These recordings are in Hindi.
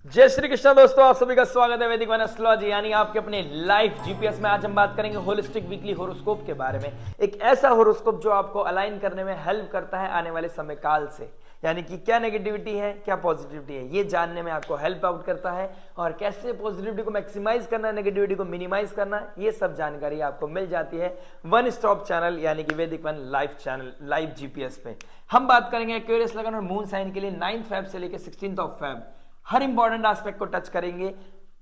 जय श्री कृष्ण दोस्तों, आप सभी का स्वागत है वैदिक वन एस्ट्रोलॉजी यानी आपके अपने लाइफ जीपीएस में। आज हम बात करेंगे होलिस्टिक वीकली होरोस्कोप के बारे में। एक ऐसा होरोस्कोप जो आपको अलाइन करने में हेल्प करता है आने वाले समय काल से, यानी कि क्या नेगेटिविटी है क्या पॉजिटिविटी है, ये जानने में आपको हेल्प आउट करता है। और कैसे पॉजिटिविटी को मैक्सिमाइज करना है, नेगेटिविटी को मिनिमाइज करना है, ये सब जानकारी आपको मिल जाती है वन स्टॉप चैनल यानी कि वैदिक one live channel, live GPS पे। हम बात करेंगे एक्वेरियस लगन और मून साइन के लिए 9 फेब से लेकर 16 फेब। हर इंपॉर्टेंट एस्पेक्ट को टच करेंगे।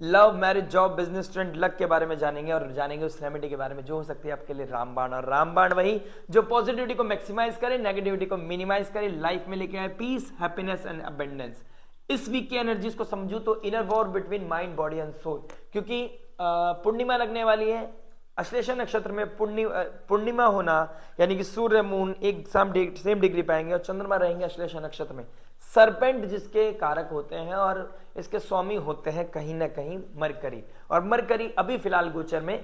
Love, marriage, job, business, trend, luck के बारे में जानेंगे और जानेंगे उस रेमेडी के बारे में जो हो सकती है आपके लिए रामबाण। और रामबाण वही जो पॉजिटिविटी को मैक्सिमाइज करे, नेगेटिविटी को मिनिमाइज करे, लाइफ में लेके आए पीस, हैप्पीनेस एंड अबंडेंस। इस वीक की एनर्जीज को समझू तो inner war between mind, body and soul, क्योंकि पूर्णिमा लगने वाली है। अश्लेषा नक्षत्र में पूर्णिमा होना यानी कि सूर्य मून एक सेम डिग्री पाएंगे और चंद्रमा रहेंगे अश्लेषा नक्षत्र में। सरपेंट जिसके कारक होते हैं और इसके स्वामी होते हैं कहीं ना कहीं मरकरी, और मरकरी अभी फिलहाल गोचर में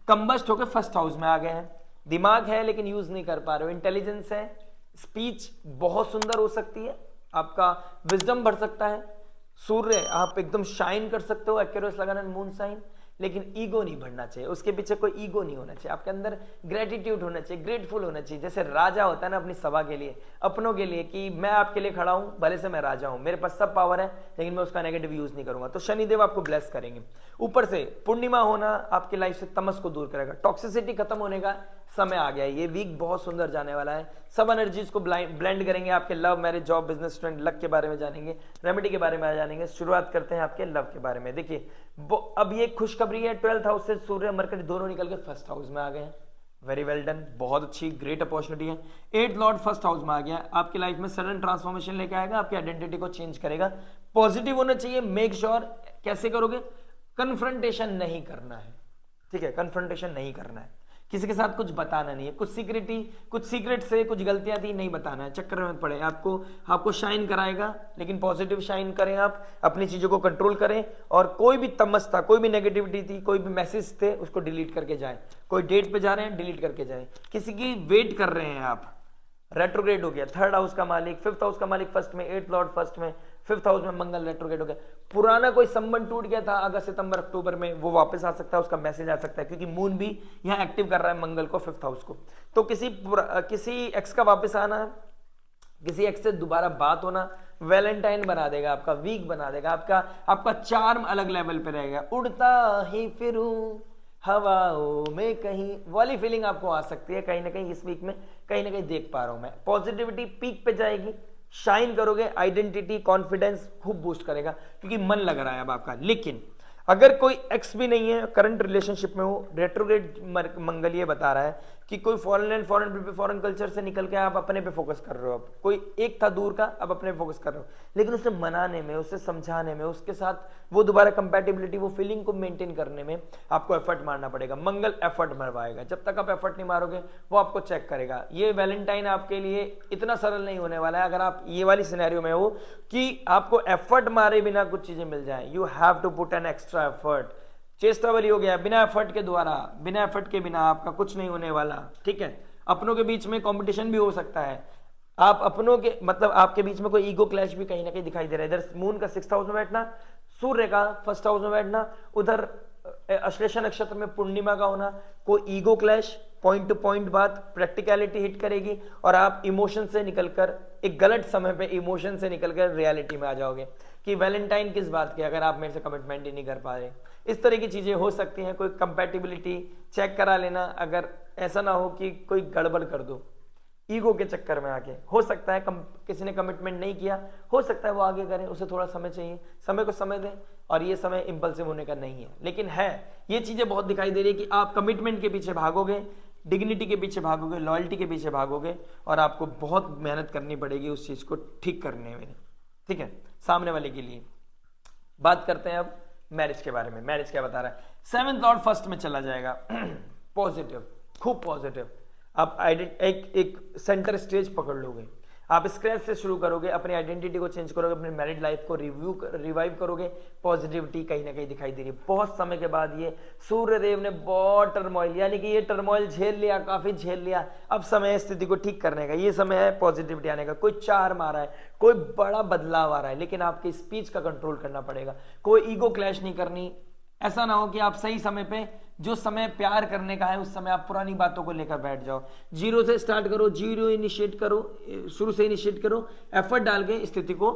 कंबस्ट होकर फर्स्ट हाउस में आ गए हैं। दिमाग है लेकिन यूज नहीं कर पा रहे हो, इंटेलिजेंस है, स्पीच बहुत सुंदर हो सकती है, आपका विजडम बढ़ सकता है, सूर्य आप एकदम शाइन कर सकते हो एक्वेरियस लगाना मून साइन। लेकिन ईगो नहीं बढ़ना चाहिए, उसके पीछे कोई ईगो नहीं होना चाहिए, आपके अंदर ग्रेटिट्यूड होना चाहिए, ग्रेटफुल होना चाहिए। जैसे राजा होता है ना अपनी सभा के लिए, अपनों के लिए, कि मैं आपके लिए खड़ा हूं, भले से मैं राजा हूं, मेरे पास सब पावर है लेकिन मैं उसका नेगेटिव यूज नहीं करूंगा। तो शनिदेव आपको ब्लेस करेंगे। ऊपर से पूर्णिमा होना आपकी लाइफ से तमस को दूर करेगा, टॉक्सिसिटी खत्म होने का समय आ गया है। ये वीक बहुत सुंदर जाने वाला है। सब एनर्जीज को ब्लेंड करेंगे। आपके love, marriage, job, business, trend, luck के बारे में जानेंगे, रेमेडी के बारे में जानेंगे। शुरुआत करते हैं आपके लव के बारे में। देखिए अब ये खुशखबरी है, 12th हाउस से सूर्य मरकरी दोनों निकल के फर्स्ट हाउस में आ गए हैं। वेरी वेल डन, बहुत अच्छी ग्रेट अपॉर्चुनिटी है। 8th लॉर्ड फर्स्ट हाउस में आ गया, आपकी लाइफ में सडन ट्रांसफॉर्मेशन लेके आएगा, आपकी आइडेंटिटी को चेंज करेगा। पॉजिटिव होना चाहिए, मेक श्योर। कैसे करोगे? कन्फ्रंटेशन नहीं करना है, ठीक है, कन्फ्रंटेशन नहीं करना है, किसी के साथ कुछ बताना नहीं है, कुछ सीक्रेट से कुछ गलतियां थी नहीं बताना है, चक्कर में पड़े। आपको शाइन कराएगा, लेकिन पॉजिटिव शाइन करें, आप अपनी चीजों को कंट्रोल करें। और कोई भी तमस था, कोई भी नेगेटिविटी थी, कोई भी मैसेज थे, उसको डिलीट करके जाए। कोई डेट पे जा रहे हैं, डिलीट करके जाए। किसी की वेट कर रहे हैं आप, रेट्रोग्रेड हो गया, 3rd हाउस का मालिक 5th हाउस का मालिक फर्स्ट में, 8th लॉर्ड फर्स्ट में, 5th हाउस में मंगल रेट्रोग्रेड हो गया। पुराना कोई संबंध टूट गया था अगस्त, सितंबर, अक्टूबर में, वो वापस आ सकता है, उसका मैसेज आ सकता है, क्योंकि मून भी यहाँ एक्टिव कर रहा है मंगल को 5th हाउस को। तो किसी एक्स का वापस आना, किसी एक्स से दोबारा बात होना वैलेंटाइन बना देगा, आपका वीक बना देगा, आपका चार्म अलग लेवल पे रहेगा। उड़ता ही फिरूं हवाओं में कहीं वाली फीलिंग आपको आ सकती है कहीं ना कहीं इस वीक में, कहीं ना कहीं देख पा रहा हूं मैं। पॉजिटिविटी पीक पे जाएगी, शाइन करोगे, आइडेंटिटी, कॉन्फिडेंस खूब बूस्ट करेगा, क्योंकि मन लग रहा है अब आपका। लेकिन अगर कोई एक्स भी नहीं है, करंट रिलेशनशिप में हो, रेट्रोग्रेड मंगल ये बता रहा है कि कोई फॉरेन कल्चर से निकल के आप अपने पे फोकस कर रहे हो। अब कोई एक था दूर का, अब अपने पे फोकस कर रहे हो, लेकिन उसे मनाने में, उसे समझाने में, उसके साथ वो दोबारा कंपैटिबिलिटी, वो फीलिंग को मेंटेन करने में आपको एफर्ट मारना पड़ेगा। मंगल एफर्ट मरवाएगा, जब तक आप एफर्ट नहीं मारोगे वो आपको चेक करेगा। ये वैलेंटाइन आपके लिए इतना सरल नहीं होने वाला है अगर आप ये वाली सिनेरियो में हो कि आपको एफर्ट मारे बिना कुछ चीजें मिल जाए। You have to put an extra effort. चेष्टावली हो गया, बिना एफर्ट के द्वारा, बिना एफर्ट के बिना आपका कुछ नहीं होने वाला, ठीक है। अपनों के बीच में कंपटीशन भी हो सकता है, आप अपनों के मतलब आपके बीच में कोई ईगो क्लैश भी कहीं ना कहीं दिखाई दे रहा है। इधर मून का 6th हाउस में बैठना, सूर्य का 1st हाउस में बैठना, उधर अश्लेषा नक्षत्र में पूर्णिमा का होना, कोई ego clash, point two point बात, प्रैक्टिकलिटी हिट करेगी और आप इमोशन से निकलकर, एक गलत समय पे इमोशन से निकलकर रियलिटी में आ जाओगे कि वैलेंटाइन किस बात की, अगर आप मेरे से कमिटमेंट ही नहीं कर पा रहे। इस तरह की चीजें हो सकती हैं। कोई कंपैटिबिलिटी चेक करा लेना, अगर ऐसा ना हो कि कोई गड़बड़ कर दो ईगो के चक्कर में आके। हो सकता है किसी ने कमिटमेंट नहीं किया, हो सकता है वो आगे करें, उसे थोड़ा समय चाहिए, समय को समय दें। और ये समय इंपल्सिव होने का नहीं है, लेकिन है ये चीजें बहुत दिखाई दे रही है कि आप कमिटमेंट के पीछे भागोगे, डिग्निटी के पीछे भागोगे, लॉयल्टी के पीछे भागोगे, और आपको बहुत मेहनत करनी पड़ेगी उस चीज को ठीक करने में, ठीक है, सामने वाले के लिए। बात करते हैं अब मैरिज के बारे में। मैरिज क्या बता रहा है? 7th लॉर्ड फर्स्ट में चला जाएगा। पॉजिटिव, खूब पॉजिटिव। आप एक सेंटर स्टेज पकड़ लोगे, आप स्क्रैच से शुरू करोगे, अपनी आइडेंटिटी को चेंज करोगे, अपनी मैरिड लाइफ को रिवाइव करोगे। पॉजिटिविटी कहीं ना कहीं दिखाई दे रही है। बहुत समय के बाद ये सूर्यदेव ने बहुत टर्मोइल, यानी कि ये टर्मोइल झेल लिया, काफी झेल लिया, अब समय है स्थिति को ठीक करने का, ये समय है पॉजिटिविटी आने का। कोई चार मारा है, कोई बड़ा बदलाव आ रहा है, लेकिन आपकी स्पीच का कंट्रोल करना पड़ेगा। कोई ईगो क्लैश नहीं करनी। ऐसा ना हो कि आप सही समय पे, जो समय प्यार करने का है उस समय आप पुरानी बातों को लेकर बैठ जाओ। जीरो से स्टार्ट करो, जीरो इनिशिएट करो, शुरू से इनिशिएट करो, एफर्ट डाल के स्थिति को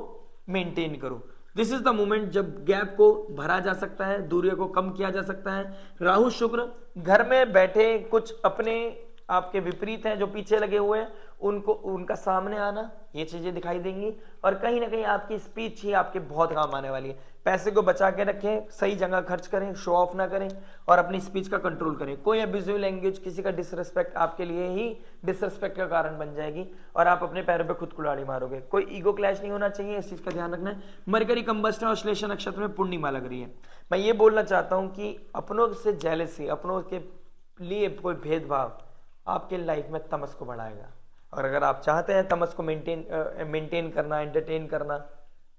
मेंटेन करो। दिस इज द मोमेंट जब गैप को भरा जा सकता है, दूरियों को कम किया जा सकता है। राहु शुक्र घर में बैठे कुछ अपने आपके विपरीत हैं जो पीछे लगे हुए हैं, उनको उनका सामने आना, ये चीजें दिखाई देंगी। और कहीं ना कहीं आपकी स्पीच ही आपके बहुत काम आने वाली है। पैसे को बचा के रखें, सही जगह खर्च करें, शो ऑफ ना करें और अपनी स्पीच का कंट्रोल करें। कोई अब्यूजिव लैंग्वेज, किसी का डिसरिस्पेक्ट आपके लिए ही डिसरिस्पेक्ट का कारण बन जाएगी और आप अपने पैरों पे खुद कुल्हाड़ी मारोगे। कोई ईगो क्लैश नहीं होना चाहिए, इस चीज का ध्यान रखना है। मरकरी कंबस्ट और श्लेषा नक्षत्र में पूर्णिमा लग रही है। मैं ये बोलना चाहता हूं कि अपनों से जेलसी, अपनों के लिए कोई भेदभाव आपके लाइफ में तमस को बढ़ाएगा। और अगर आप चाहते हैं तमस को मेंटेन करना, एंटरटेन करना,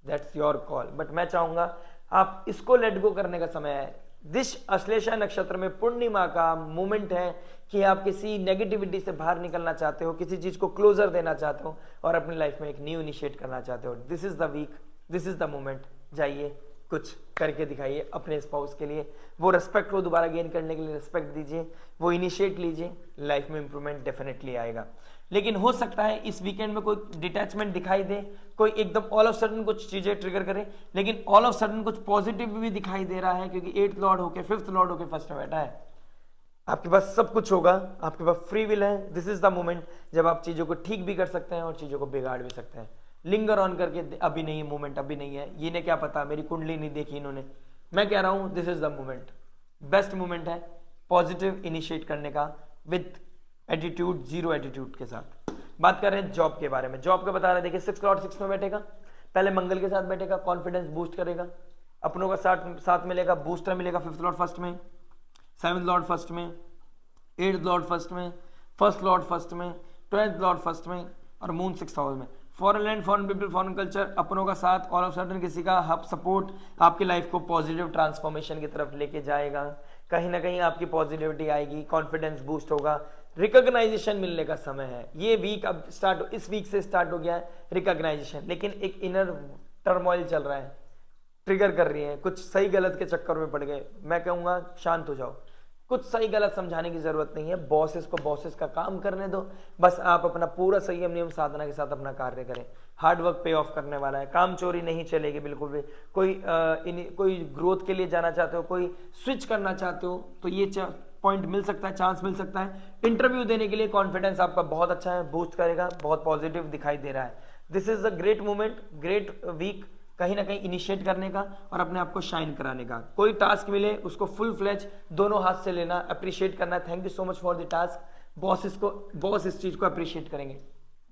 दैट्स योर कॉल। बट मैं चाहूंगा आप इसको लेट गो करने का समय है। दिस अश्लेषा नक्षत्र में पूर्णिमा का मोमेंट है कि आप किसी नेगेटिविटी से बाहर निकलना चाहते हो, किसी चीज को क्लोजर देना चाहते हो और अपनी लाइफ में एक न्यू इनिशिएट करना चाहते हो। This is the week, this is the moment. जाइए कुछ करके दिखाइए अपने स्पाउस के लिए। वो रेस्पेक्ट को दोबारा गेन करने के लिए रेस्पेक्ट दीजिए, वो इनिशिएट लीजिए, लाइफ में इंप्रूवमेंट डेफिनेटली आएगा। लेकिन हो सकता है इस वीकेंड में कोई डिटैचमेंट दिखाई दे, कोई एकदम ऑल ऑफ सडन कुछ चीजें ट्रिगर करे, लेकिन ऑल ऑफ सडन कुछ पॉजिटिव भी दिखाई दे रहा है क्योंकि 8th लॉर्ड होके 5th लॉर्ड होके फर्स्ट में बैठा है। आपके पास सब कुछ होगा, आपके पास फ्री विल है। दिस इज द मोमेंट जब आप चीजों को ठीक भी कर सकते हैं और चीजों को बिगाड़ भी सकते हैं। लिंगर ऑन करके अभी नहीं है मोमेंट, अभी नहीं है, ये ने क्या पता, मेरी कुंडली नहीं देखी इन्होंने। मैं कह रहा हूं this is the moment, best moment है पॉजिटिव इनिशिएट करने का विद एटीट्यूड, जीरो एटीट्यूड के साथ। बात कर रहे हैं जॉब के बारे में। जॉब का बता रहे हैं, देखिए 6th लॉर्ड 6 में बैठेगा, पहले मंगल के साथ बैठेगा, कॉन्फिडेंस बूस्ट करेगा, अपनों का साथ मिलेगा, बूस्टर मिलेगा। 5th लॉर्ड फर्स्ट में, 7th लॉर्ड फर्स्ट में, 8th लॉर्ड फर्स्ट में, 1st लॉर्ड फर्स्ट में, 12th लॉर्ड फर्स्ट में और मून 6th हाउस में। Foreign land, foreign people, foreign culture, अपनों का साथ, ऑल ऑफ सडन किसी का हब सपोर्ट आपकी लाइफ को पॉजिटिव ट्रांसफॉर्मेशन की तरफ लेके जाएगा। कहीं ना कहीं आपकी पॉजिटिविटी आएगी, कॉन्फिडेंस बूस्ट होगा, रिकॉग्नाइजेशन मिलने का समय है। ये वीक अब स्टार्ट, इस वीक से स्टार्ट हो गया है रिकॉग्नाइजेशन, लेकिन एक इनर टर्मोइल चल रहा है, ट्रिगर कर रही है, कुछ सही गलत के चक्कर में पड़ गए। मैं कहूंगा शांत हो जाओ, कुछ सही गलत समझाने की जरूरत नहीं है। बॉसेस को बॉसेस का काम करने दो, बस आप अपना पूरा संयम नियम साधना के साथ अपना कार्य करें। हार्ड वर्क पे ऑफ करने वाला है, काम चोरी नहीं चलेगी बिल्कुल भी। कोई ग्रोथ के लिए जाना चाहते हो, कोई स्विच करना चाहते हो तो ये पॉइंट मिल सकता है, चांस मिल सकता है। इंटरव्यू देने के लिए कॉन्फिडेंस आपका बहुत अच्छा है, बूस्ट करेगा, बहुत पॉजिटिव दिखाई दे रहा है। This is a great moment, great week कहीं ना कहीं इनिशिएट करने का और अपने आप को शाइन कराने का। कोई टास्क मिले उसको फुल फ्लेज दोनों हाथ से लेना, अप्रिशिएट करना, thank you so much for the task. Boss इस चीज को अप्रिशिएट करेंगे,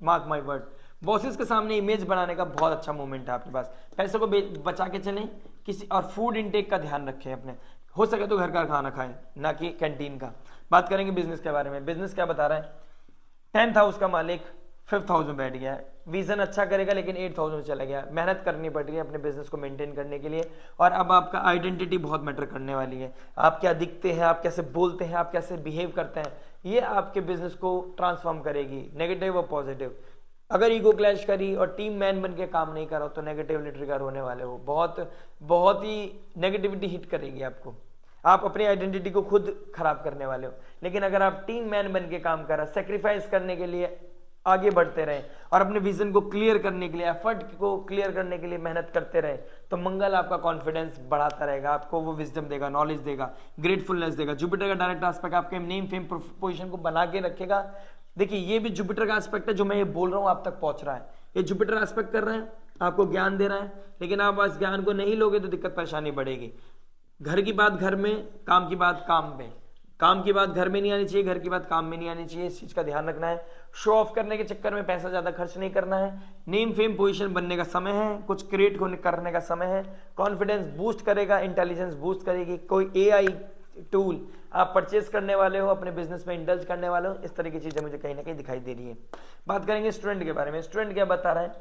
मार्क माय वर्ड। बॉसेस के सामने इमेज बनाने का बहुत अच्छा मोमेंट है आपके पास। पैसे को बचा के चलें किसी, और फूड इंटेक का ध्यान रखें अपने, हो सके तो घर का खाना खाएं, ना कि कैंटीन का। बात करेंगे बिजनेस के बारे में। बिजनेस क्या बता रहा है, 10th हाउस का मालिक 5th हाउस में बैठ गया है, विजन अच्छा करेगा लेकिन 8th हाउस में चला गया। मेहनत करनी पड़ रही है अपने बिजनेस को मेंटेन करने के लिए, और अब आपका आइडेंटिटी बहुत मैटर करने वाली है। आप क्या दिखते हैं, आप कैसे बोलते हैं, आप कैसे बिहेव करते हैं, ये आपके बिजनेस को ट्रांसफॉर्म करेगी, नेगेटिव और पॉजिटिव। अगर ईगो क्लैश करी और टीम मैन बन के काम नहीं करो तो नेगेटिवली ट्रिगर होने वाले हो, बहुत ही नेगेटिविटी हिट करेगी आपको। आप अपनी आइडेंटिटी को खुद खराब करने वाले हो। लेकिन अगर आप टीम मैन बन के काम कर रहे, सेक्रीफाइस करने के लिए आगे बढ़ते रहे और अपने विजन को क्लियर करने के लिए, एफर्ट को क्लियर करने के लिए मेहनत करते रहे, तो मंगल आपका कॉन्फिडेंस बढ़ाता रहेगा, आपको वो विजडम देगा, नॉलेज देगा, ग्रेटफुलनेस देगा। जुपिटर का डायरेक्ट एस्पेक्ट आपके नेम फेम पोजीशन को बना के रखेगा। देखिए ये भी जुपिटर का एस्पेक्ट है, जो मैं ये बोल रहा हूँ आप तक पहुंच रहा है। ये जुपिटर एस्पेक्ट कर रहे हैं, आपको ज्ञान दे रहा है, लेकिन आप इस ज्ञान को नहीं लोगे तो दिक्कत परेशानी बढ़ेगी। घर की बात घर में, काम की बात काम में, काम की बात घर में नहीं आनी चाहिए, घर की बात काम में नहीं आनी चाहिए। इस चीज का ध्यान रखना है। शो ऑफ करने के चक्कर में पैसा ज्यादा खर्च नहीं करना है। नेम फेम पोजीशन बनने का समय है, कुछ क्रिएट करने का समय है। कॉन्फिडेंस बूस्ट करेगा, इंटेलिजेंस बूस्ट करेगी। कोई एआई टूल आप परचेस करने वाले हो, अपने बिजनेस में इंडल्ज करने वाले हो, इस तरह की चीजें मुझे कहीं ना कहीं दिखाई दे रही है। बात करेंगे स्टूडेंट के बारे में। स्टूडेंट क्या बता रहा है,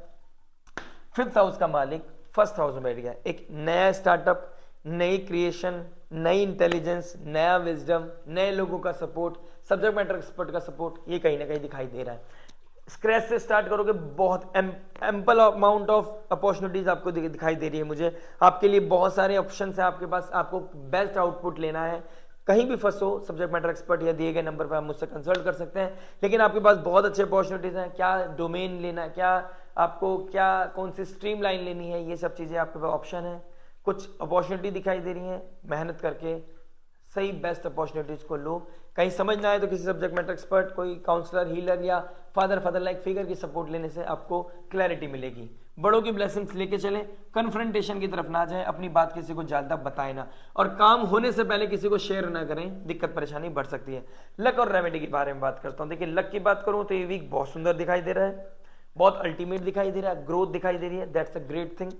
5th हाउस का मालिक 1st हाउस में बैठ गया। एक नया स्टार्टअप, नई क्रिएशन, नई इंटेलिजेंस, नया विजडम, नए लोगों का सपोर्ट, सब्जेक्ट मैटर एक्सपर्ट का सपोर्ट, ये कहीं ना कहीं दिखाई दे रहा है। स्क्रैच से स्टार्ट करोगे, बहुत एम्पल अमाउंट ऑफ अपॉर्चुनिटीज आपको दिखाई दे रही है मुझे। आपके लिए बहुत सारे ऑप्शंस हैं आपके पास, आपको बेस्ट आउटपुट लेना है। कहीं भी फंसो, सब्जेक्ट मैटर एक्सपर्ट या दिए गए नंबर पर आप मुझसे कंसल्ट कर सकते हैं। लेकिन आपके पास बहुत अच्छे अपॉर्चुनिटीज हैं। क्या डोमेन लेना है, क्या आपको क्या कौन सी स्ट्रीम लाइन लेनी है, ये सब चीजें आपके पास ऑप्शन है। कुछ अपॉर्चुनिटी दिखाई दे रही है, मेहनत करके सही बेस्ट अपॉर्चुनिटीज को लो। कहीं समझ ना आए तो किसी सब्जेक्ट मैटर एक्सपर्ट, कोई काउंसलर, हीलर या फादर लाइक फिगर की सपोर्ट लेने से आपको क्लैरिटी मिलेगी। बड़ों की ब्लेसिंग्स लेके चलें, कन्फ्रंटेशन की तरफ ना जाएं, अपनी बात किसी को ज्यादा बताएं ना, और काम होने से पहले किसी को शेयर ना करें, दिक्कत परेशानी बढ़ सकती है। लक और रेमेडी के बारे में बात करता हूं। देखिए लक की बात करूं तो ये वीक बहुत सुंदर दिखाई दे रहा है, बहुत अल्टीमेट दिखाई दे रहा है, ग्रोथ दिखाई दे रही है, that's a great thing.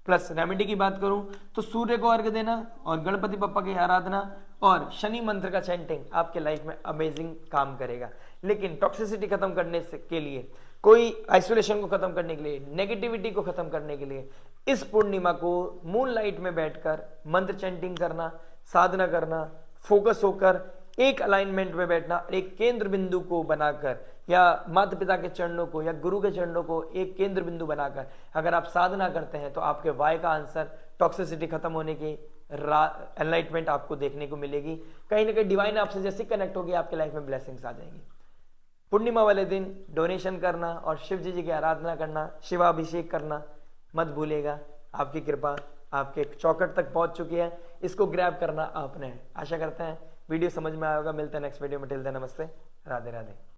Plus remedy की बात करूं तो सूर्य को अर्घ देना और गणपति बप्पा की आराधना और शनि मंत्र का चैंटिंग आपके लाइफ में अमेजिंग काम करेगा। लेकिन टॉक्सिसिटी खत्म करने से के लिए, कोई आइसोलेशन को खत्म करने के लिए, नेगेटिविटी को खत्म करने के लिए इस पूर्णिमा को मून लाइट में बैठकर मंत्र चैंटिंग करना, साधना करना, फोकस होकर एक अलाइनमेंट में बैठना, एक केंद्र बिंदु को बनाकर या माता पिता के चरणों को या गुरु के चरणों को एक केंद्र बिंदु बनाकर अगर आप साधना करते हैं तो आपके वाय का आंसर टॉक्सिसिटी खत्म होने की एनलाइटमेंट आपको देखने को मिलेगी। कहीं ना कहीं डिवाइन आपसे जैसे कनेक्ट होगी, आपके लाइफ में ब्लेसिंग्स आ जाएंगी। पूर्णिमा वाले दिन डोनेशन करना और शिव जी की आराधना करना, शिवाभिषेक करना मत भूलिएगा। आपकी कृपा आपके चौखट तक पहुंच चुकी है, इसको ग्रैब करना आपने। आशा करते हैं वीडियो समझ में आया होगा। मिलते हैं नेक्स्ट वीडियो में। टिल देन नमस्ते, राधे राधे।